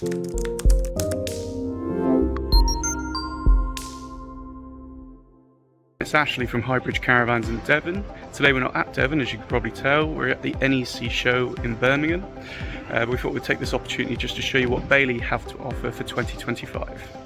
It's Ashley from Highbridge Caravans in Devon. Today we're not at Devon, as you can probably tell. We're at the NEC show in Birmingham. We thought we'd take this opportunity just to show you what Bailey have to offer for 2025.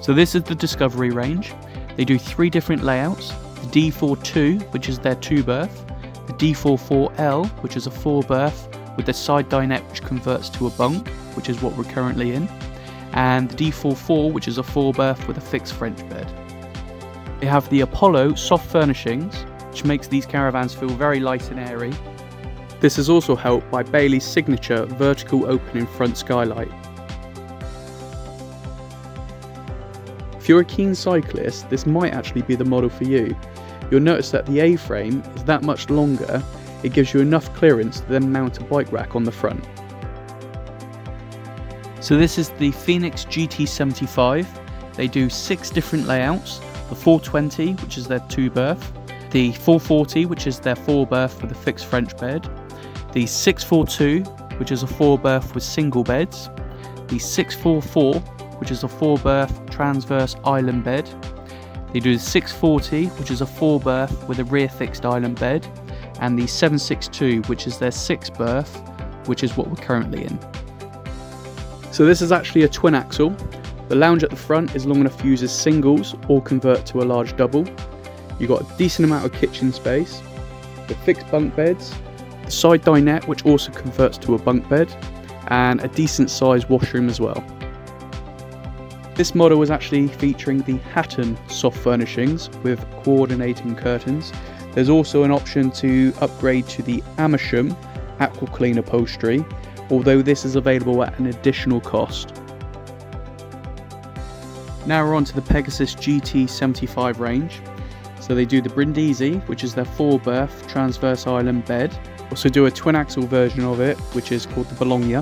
So this is the Discovery range. They do 3 different layouts: the D42, which is their 2-berth, the D44L, which is a 4-berth with the side dinette which converts to a bunk, which is what we're currently in, and the D44, which is a 4-berth with a fixed French bed. They have the Apollo soft furnishings, which makes these caravans feel very light and airy. This is also helped by Bailey's signature vertical opening front skylight. If you're a keen cyclist, this might actually be the model for you. You'll notice that the A-frame is that much longer, it gives you enough clearance to then mount a bike rack on the front. So this is the Phoenix GT75. They do 6 different layouts: the 420, which is their 2-berth, the 440, which is their 4-berth with a fixed French bed, the 642, which is a 4-berth with single beds, the 644, which is a 4-berth transverse island bed. They do the 640, which is a 4-berth with a rear fixed island bed, and the 762, which is their 6-berth, which is what we're currently in. So this is actually a twin axle. The lounge at the front is long enough to use as singles or convert to a large double. You've got a decent amount of kitchen space, the fixed bunk beds, the side dinette which also converts to a bunk bed, and a decent sized washroom as well. This model is actually featuring the Hatton soft furnishings with coordinating curtains. There's also an option to upgrade to the Amersham aqua clean upholstery, although this is available at an additional cost. Now we're on to the Pegasus GT75 range. So they do the Brindisi, which is their 4-berth transverse island bed. Also do a twin axle version of it, which is called the Bologna.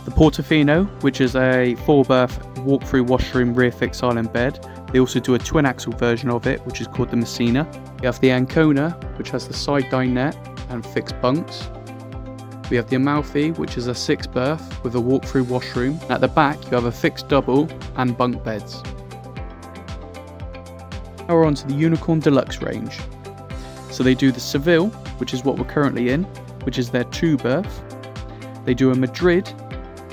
The Portofino, which is a 4-berth walk-through washroom rear fixed island bed. They also do a twin axle version of it, which is called the Messina. You have the Ancona, which has the side dinette and fixed bunks. We have the Amalfi, which is a 6-berth with a walk-through washroom. At the back you have a fixed double and bunk beds. Now we're on to the Unicorn Deluxe range. So they do the Seville, which is what we're currently in, which is their 2-berth. They do a Madrid,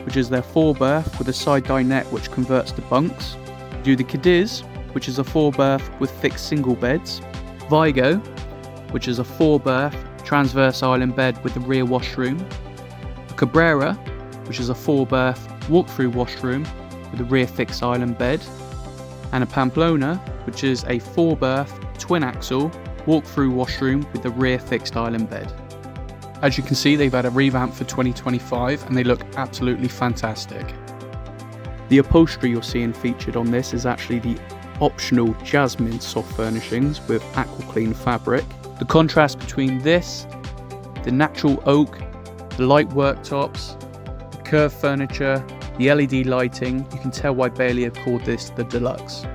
which is their 4-berth with a side dinette which converts to bunks. They do the Cadiz, which is a 4-berth with fixed single beds. Vigo, which is a 4-berth transverse island bed with a rear washroom. A Cabrera, which is a 4-berth walk-through washroom with a rear fixed island bed. And a Pamplona, which is a 4-berth twin axle walk-through washroom with a rear fixed island bed. As you can see, they've had a revamp for 2025 and they look absolutely fantastic. The upholstery you're seeing featured on this is actually the optional Jasmine soft furnishings with aqua clean fabric. The contrast between this, the natural oak, the light worktops, the curved furniture, the LED lighting, you can tell why Bailey have called this the Deluxe.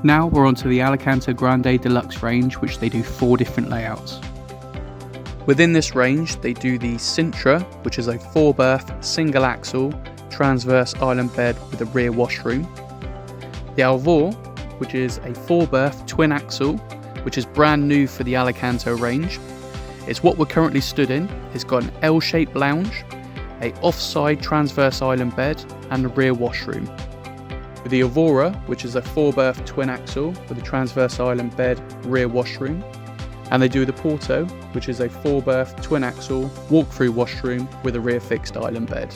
Now we're on to the Alicante Grande Deluxe range, which they do 4 different layouts. Within this range, they do the Sintra, which is a 4-berth single axle transverse island bed with a rear washroom. The Alvor, which is a 4-berth twin axle, which is brand new for the Alicante range. It's what we're currently stood in. It's got an L-shaped lounge, a offside transverse island bed, and a rear washroom. With the Evora, which is a 4-berth twin axle with a transverse island bed, rear washroom. And they do the Porto, which is a 4-berth twin axle walk-through washroom with a rear fixed island bed.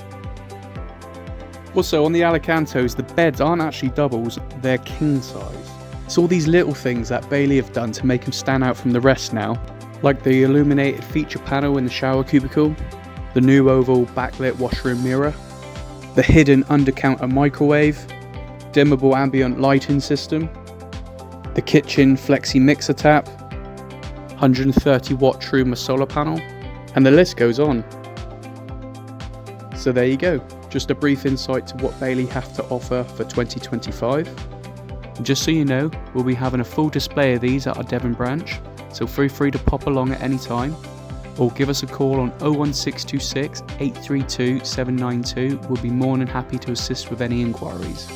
Also on the Alicantos, the beds aren't actually doubles, they're king size. It's all these little things that Bailey have done to make them stand out from the rest now, like the illuminated feature panel in the shower cubicle, the new oval backlit washroom mirror, the hidden under-counter microwave, dimmable ambient lighting system, the kitchen flexi mixer tap, 130 watt Truma solar panel, and the list goes on. So there you go, just a brief insight to what Bailey have to offer for 2025. And just so you know, we'll be having a full display of these at our Devon branch, so feel free to pop along at any time, or give us a call on 01626 832 792. We'll be more than happy to assist with any inquiries.